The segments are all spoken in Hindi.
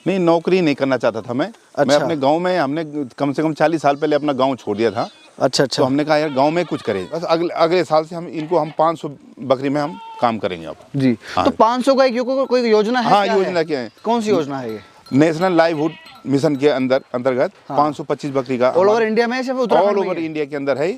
नहीं, नौकरी नहीं करना चाहता था मैं। अच्छा। मैं अपने गांव में, हमने कम से कम 40 साल पहले अपना गांव छोड़ दिया था। अच्छा अच्छा। तो हमने कहा यार गांव में कुछ करें, बस अगले साल से हम 500 बकरी में हम काम करेंगे अब। जी। हाँ। तो 500 का कोई योजना है? हाँ, क्या योजना है? क्या है? कौन सी योजना है ये? नेशनल लाइवहुड मिशन के अंतर्गत 525 बकरी का ऑल ओवर इंडिया में है, सिर्फ उत्तराखंड ऑल में ही ओवर है? इंडिया के अंदर है।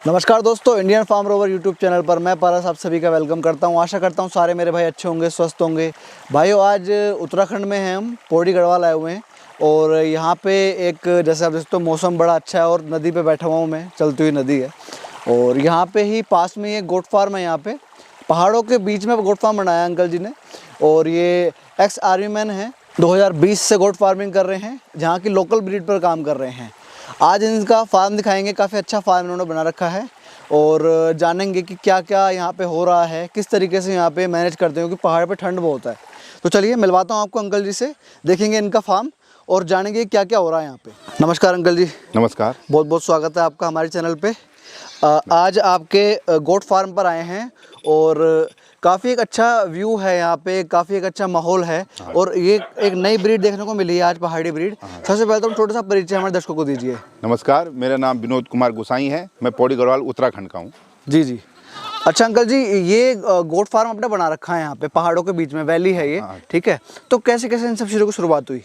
नमस्कार दोस्तों, Indian farm rover YouTube channel पर मैं पारस आप सभी का वेलकम करता हूं। आशा करता हूं सारे मेरे भाई अच्छे होंगे, स्वस्थ होंगे। भाइयों, आज उत्तराखंड में हैं हम, पौड़ी गढ़वाल आए हुए हैं और यहाँ पे एक जैसे आप देखते हो मौसम बड़ा अच्छा है और नदी पे बैठा हुआ हूँ मैं, चलती हुई नदी है। और यहाँ पे ही पास में एक गोट फार्म है, यहाँ पे पहाड़ों के बीच में गोट फार्म बनाया अंकल जी ने। और ये एक्स आर्मी मैन हैं, 2020 से गोट फार्मिंग कर रहे हैं, जहाँ की लोकल ब्रीड पर काम कर रहे हैं। आज इनका फार्म दिखाएंगे, काफ़ी अच्छा फार्म इन्होंने बना रखा है और जानेंगे कि क्या क्या यहाँ पे हो रहा है, किस तरीके से यहाँ पे मैनेज करते हैं, क्योंकि पहाड़ पे ठंड बहुत है। तो चलिए मिलवाता हूँ आपको अंकल जी से, देखेंगे इनका फार्म और जानेंगे क्या क्या हो रहा है यहाँ पे। नमस्कार अंकल जी। नमस्कार। बहुत बहुत स्वागत है आपका हमारे चैनल पे। आज आपके गोट फार्म पर आए हैं और काफ़ी एक अच्छा व्यू है यहाँ पे, काफ़ी एक अच्छा माहौल है और ये एक नई ब्रीड देखने को मिली है आज, पहाड़ी ब्रीड। सबसे पहले तो छोटा सा परिचय हमारे दर्शकों को दीजिए। नमस्कार, मेरा नाम विनोद कुमार गोसाई है, मैं पौड़ी गढ़वाल उत्तराखंड का हूँ। जी जी। अच्छा अंकल जी, ये गोट फार्म आपने बना रखा है यहाँ पे पहाड़ों के बीच में, वैली है ये, ठीक है। तो कैसे कैसे इन सब चीज़ों की शुरुआत हुई?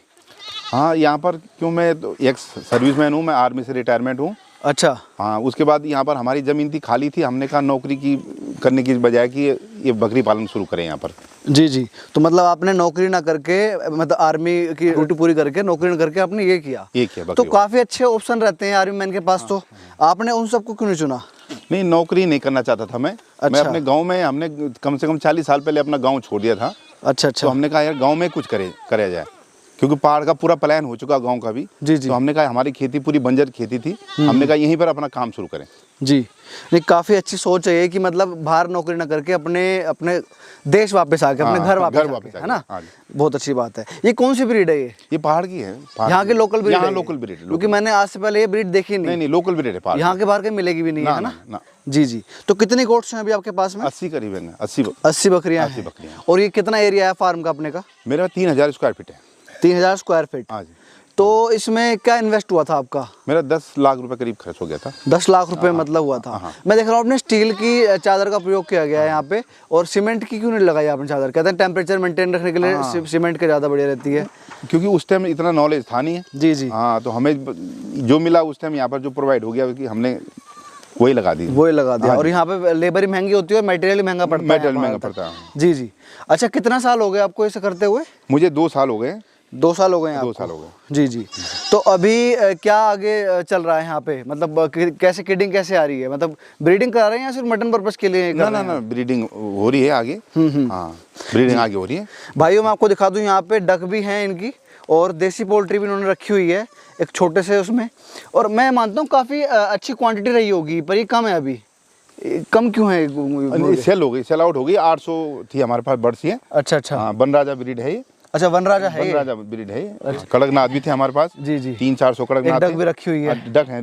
हाँ, यहाँ पर क्यों, मैं तो एक्स सर्विसमैन हूँ, मैं आर्मी से रिटायरमेंट हूँ। अच्छा। हाँ, उसके बाद यहाँ पर हमारी ज़मीन थी, खाली थी। हमने कहा नौकरी की करने की बजाय कि ये बकरी पालन शुरू करें यहाँ पर। जी जी। तो मतलब आपने नौकरी ना करके, मतलब आर्मी की ड्यूटी पूरी करके, नौकरी ना करके आपने ये किया। तो काफ़ी अच्छे ऑप्शन रहते हैं आर्मी मैन के पास। तो आपने उन सबको क्यों नहीं चुना? नहीं, नौकरी नहीं करना चाहता था मैं। अच्छा। मैं अपने गांव में, हमने कम से कम 40 साल पहले अपना गांव छोड़ दिया था। अच्छा अच्छा। तो हमने कहा यार गांव में कुछ करा जाए, क्योंकि पहाड़ का पूरा प्लान हो चुका गांव का भी। जी जी। तो हमने कहा हमारी खेती पूरी बंजर खेती थी, हमने कहा यहीं पर अपना काम शुरू करें। जी। नहीं, काफ़ी अच्छी सोच है ये कि मतलब बाहर नौकरी ना करके अपने देश वापस आके, अपने घर वापस, है ना। बहुत अच्छी बात है। ये कौन सी ब्रीड है? ये पहाड़ की है, यहाँ की लोकल ब्रीड? यहाँ लोकल ब्रीड है, क्योंकि मैंने आज से पहले ये ब्रीड देखी नहीं। नहीं, लोकल ब्रीड है पहाड़। यहाँ के बाहर कहीं मिलेगी भी नहीं, है ना। जी जी। तो कितनी गोट्स हैं अभी आपके पास में? 80 करीब है। 80 बकरियाँ हैं। और ये कितना एरिया है फार्म का अपने का? मेरा 3000 स्क्वायर फीट है। 3000 स्क्वायर फीट। हाँ जी। तो इसमें क्या इन्वेस्ट हुआ था आपका? मेरा 10 लाख रुपए करीब खर्च हो गया था। 10 लाख रुपए मतलब हुआ था। मैं देख रहा हूँ आपने स्टील की चादर का प्रयोग किया गया है यहाँ पे, और सीमेंट की क्यों नहीं लगाई आपने चादर? कहते हैं टेम्परेचर मेंटेन रखने के लिए सीमेंट की ज़्यादा बढ़िया रहती है। क्योंकि उस टाइम इतना नॉलेज था नहीं है। जी जी। हाँ, तो हमें जो मिला उस टाइम यहाँ पर जो प्रोवाइड हो गया, कि हमने वही लगा दिया। और यहाँ पे लेबर महंगी होती है और मटेरियल महंगा पड़ता है। जी जी। अच्छा, कितना साल हो गए आपको ऐसे करते हुए? मुझे 2 साल हो गए। 2 साल हो गए हैं आपको? 2 साल हो गए। जी जी। तो अभी क्या आगे चल रहा है यहाँ पे? मतलब कैसे किडिंग कैसे आ रही है? मतलब ब्रीडिंग करा रहे हैं या सिर्फ मटन पर्पस के लिए? ना, ब्रीडिंग हो रही है आगे। हाँ, ब्रीडिंग आगे हो रही है। भाइयों, मैं आपको दिखा दूँ, यहाँ पे डक भी हैं इनकी और देसी पोल्ट्री भी इन्होंने रखी हुई है एक छोटे से उसमें। और मैं मानता हूँ काफ़ी अच्छी क्वांटिटी रही होगी, पर ये कम है अभी। कम क्यों है? सेल हो गई, सेल आउट हो गई। 800 थी हमारे पास बर्ड्स ये। अच्छा अच्छा। हाँ, बनराजा ब्रीड है ये। अच्छा, वनराजा है? वनराजा ब्रीड है। अच्छा। कड़कनाथ भी थे हमारे पास। जी जी। 300-400 कड़कनाथ डक भी रखी हुई है। डक है,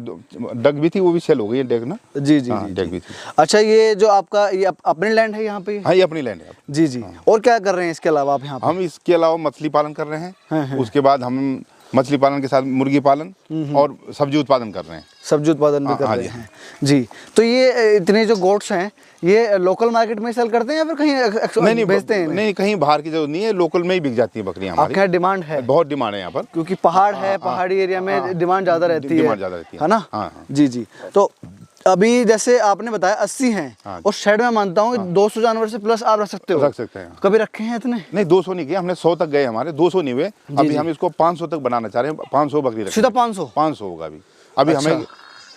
डक भी थी, वो भी सेल हो गई है डक ना। जी जी। डक भी थी। अच्छा, ये जो आपका ये अपनी लैंड है यहाँ पे? हाँ, ये अपनी लैंड है। जी जी। और क्या कर रहे हैं इसके अलावा आप यहाँ पे? हम इसके अलावा मछली पालन कर रहे हैं। उसके बाद हम मछली पालन के साथ मुर्गी पालन और सब्जी उत्पादन कर रहे हैं। सब्जी उत्पादन भी कर रहे हैं। जी। तो ये इतने जो गोट्स हैं, ये लोकल मार्केट में सेल करते हैं या फिर कहीं नहीं बेचते हैं? नहीं, कहीं बाहर की जरूरत नहीं है, लोकल में ही बिक जाती है बकरियां हमारी। आपके यहाँ डिमांड है? बहुत डिमांड है यहाँ पर, क्योंकि पहाड़ है, पहाड़ी एरिया में डिमांड ज़्यादा रहती है ना। जी जी। तो अभी जैसे आपने बताया 80 हैं और शेड में मानता हूँ 200 जानवर से प्लस आप रख सकते हो? रख सकते हैं। कभी रखे हैं इतने? नहीं, 200 नहीं किए हमने, 100 तक गए हमारे, 200 नहीं हुए। अभी हम इसको 500 तक बनाना चाह रहे हैं। 500 बकरी रखें। सीधा 500 होगा अभी हमें,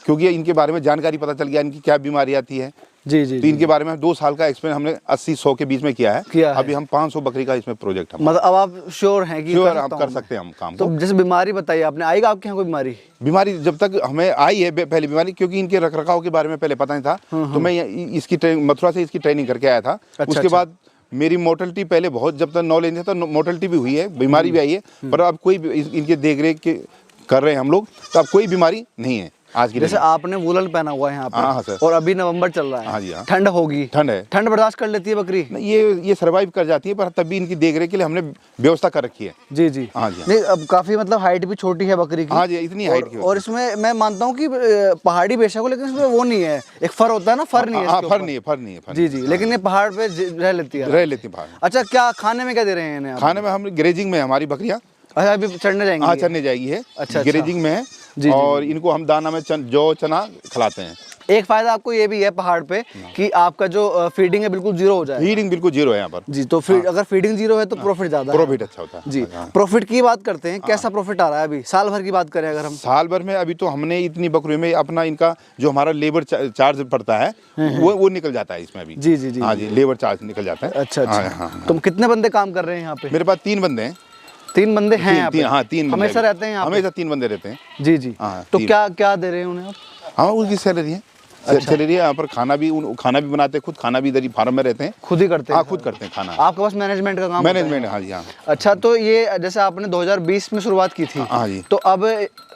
क्योंकि इनके बारे में जानकारी पता चल गया, इनकी क्या बीमारी आती है। जी जी। तो इनके बारे में 2 साल का एक्सपीरियंस हमने 80-100 के बीच में किया है। अभी हम 500 बकरी का इसमें प्रोजेक्ट है। मतलब अब आप श्योर हैं कि आप कर सकते हैं हम काम? तो जैसे बीमारी बताइए आपने, आएगा आपके यहाँ कोई बीमारी? जब तक हमें आई है पहली बीमारी, क्योंकि इनके रखरखाव के बारे में पहले पता नहीं था, तो मैं इसकी मथुरा से इसकी ट्रेनिंग करके आया था। उसके बाद मेरी मोर्टलिटी पहले बहुत, जब तक नॉलेज नहीं था, मोर्टलिटी भी हुई है, बीमारी भी आई है, पर अब कोई इनके देख रेख कर रहे हैं हम लोग, तो अब कोई बीमारी नहीं है। आज की जैसे डेट आपने वूलन पहना हुआ है यहाँ हाँ, पे सर। और अभी नवंबर चल रहा है, हाँ जी, हाँ। ठंड होगी, ठंड है, ठंड बर्दाश्त कर लेती है बकरी? नहीं, ये सर्वाइव कर जाती है, पर तब भी इनकी देख रेख के लिए हमने व्यवस्था कर रखी है। जी जी हाँ जी, हाँ। नहीं, अब काफी मतलब हाइट भी छोटी है बकरी की। हाँ जी, इतनी हाइट की और इसमें मैं मानता हूँ कि पहाड़ी बेशक हो, लेकिन इसमें वो नहीं है, एक फर होता है ना, फर नहीं है हाँ, इसके फर ऊपर। नहीं है, फर नहीं है, फर जी जी, लेकिन ये पहाड़ पे रह लेती है, रह लेती है बाहर। अच्छा क्या खाने में क्या दे रहे हैं इन्हें आप? खाने में हम ग्रेजिंग में है हमारी बकरियाँ, अच्छा अभी चढ़ने जाएंगी हाँ ये? चरने जाएगी है, अच्छा, ग्रेजिंग में है। जी, और इनको हम दाना में जौ चना खिलाते हैं। एक फायदा आपको ये भी है पहाड़ पे कि आपका जो फीडिंग है बिल्कुल जीरो हो जाए फीडिंग बिल्कुल जीरो है यहाँ पर जी। तो फिर अगर फीडिंग जीरो है तो प्रॉफिट ज्यादा है। प्रॉफिट अच्छा होता है जी। हाँ। प्रॉफिट की बात करते हैं, कैसा प्रॉफिट आ रहा है अभी साल भर की बात करें अगर हम? साल भर में अभी तो हमने इतनी बकरियों में अपना इनका जो हमारा लेबर चार्ज पड़ता है वो निकल जाता है इसमें अभी। जी जी जी हाँ जी, लेबर चार्ज निकल जाता है। अच्छा अच्छा। हाँ, हाँ। तुम कितने बंदे काम कर रहे हैं यहाँ पे? मेरे पास 3 बंदे हैं। 3 बंदे हैं यहाँ पे? हाँ 3 बंदे हमेशा रहते हैं यहाँ पे? हमेशा 3 बंदे रहते हैं। जी जी। हाँ, तो 3। क्या क्या दे रहे हैं उन्हें आप? हाँ उनकी सैलरी है, सैलरी है। यहाँ पर खाना भी बनाते हैं खुद, खाना भी इधर ही फार्म में रहते हैं, खुद ही करते हैं? हाँ खुद करते हैं खाना। आपके पास मैनेजमेंट का काम होता है? मैनेजमेंट, हाँ जी हाँ। अच्छा, तो ये जैसे आपने 2020 में शुरुआत की थी, हाँ जी। तो अब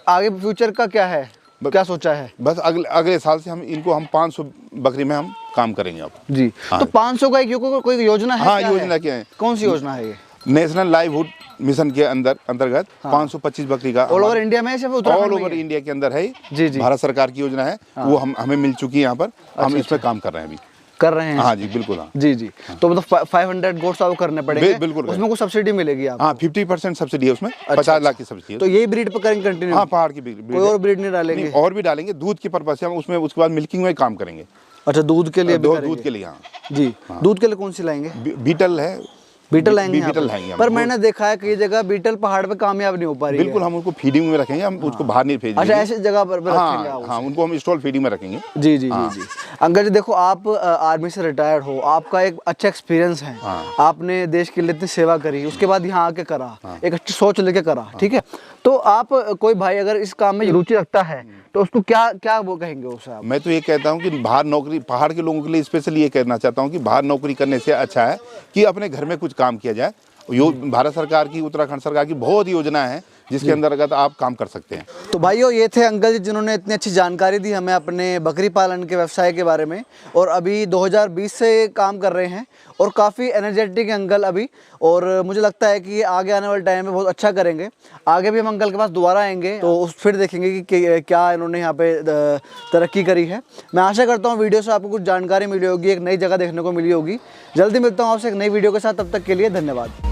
आगे फ्यूचर का क्या है, क्या सोचा है? बस अगले साल से हम 500 बकरी में हम काम करेंगे अब। जी। हाँ। तो 500 का कोई योजना है? हाँ क्या योजना है? क्या है, कौन सी योजना है ये? नेशनल लाइवहुड मिशन के अंतर्गत 525 बकरी का ऑल ओवर इंडिया में है, सिर्फ उत्तराखंड ऑल में ही ओवर है? इंडिया के अंदर है। जी जी। भारत सरकार की योजना है, वो हमें मिल चुकी है यहाँ पर। हम इस पे काम कर रहे हैं अभी। कर रहे हैं? हाँ जी बिल्कुल। हाँ जी जी। तो मतलब 500 गोट्स आपको करने पड़ेंगे? बिल्कुल। उसमें कुछ सब्सिडी मिलेगी आपको? हाँ 50% सब्सिडी है उसमें, 50 लाख की सब्सिडी है। तो यही ब्रीड पर करेंगे कंटिन्यू? हाँ पहाड़ की ब्रीड कोई और ब्रीड नहीं डालेंगे? और भी डालेंगे, दूध की पर्पज से हम उसमें उसके बाद मिल्किंग में काम करेंगे। अच्छा, दूध के लिए भी करेंगे? दूध के लिए हाँ जी। दूध के लिए कौन सी लाएंगे? बीटल है, बीटल लाएंगे? बीटल यहाँ लाएंगे पर? पर मैंने देखा है कई जगह बीटल पहाड़ पे कामयाब नहीं हो पा रही है। बिल्कुल। हम उनको फीडिंग में रखेंगे, हम उसको बाहर नहीं भेजेंगे। अच्छा, ऐसी जगह पर रखेंगे आप हाँ उसे? हाँ, उनको हम स्टॉल फीडिंग में रखेंगे। जी जी जी जी। अंकल जी देखो, आप आर्मी से रिटायर्ड हो, आपका एक अच्छा एक्सपीरियंस है, आपने देश के लिए इतनी सेवा करी, उसके बाद यहाँ आके करा, एक अच्छी सोच लेके करा, ठीक है? तो आप कोई भाई अगर इस काम में रुचि रखता है तो उसको क्या क्या वो कहेंगे उसे आप? मैं तो ये कहता हूँ कि बाहर नौकरी, पहाड़ के लोगों के लिए स्पेशली ये कहना चाहता हूँ कि बाहर नौकरी करने से अच्छा है कि अपने घर में कुछ काम किया जाए। भारत सरकार की, उत्तराखंड सरकार की बहुत योजना है जिसके अंतर्गत आप काम कर सकते हैं। तो भाइयों, ये थे अंकल जी जिन्होंने इतनी अच्छी जानकारी दी हमें अपने बकरी पालन के व्यवसाय के बारे में, और अभी 2020 से काम कर रहे हैं और काफ़ी एनर्जेटिक अंकल अभी, और मुझे लगता है कि ये आगे आने वाले टाइम में बहुत अच्छा करेंगे। आगे भी हम अंकल के पास दोबारा आएंगे तो फिर देखेंगे कि क्या इन्होंने यहाँ पे तरक्की करी है। मैं आशा करता हूँ वीडियो से आपको कुछ जानकारी मिली होगी, एक नई जगह देखने को मिली होगी। जल्दी मिलता हूँ आपसे एक नई वीडियो के साथ, तब तक के लिए धन्यवाद।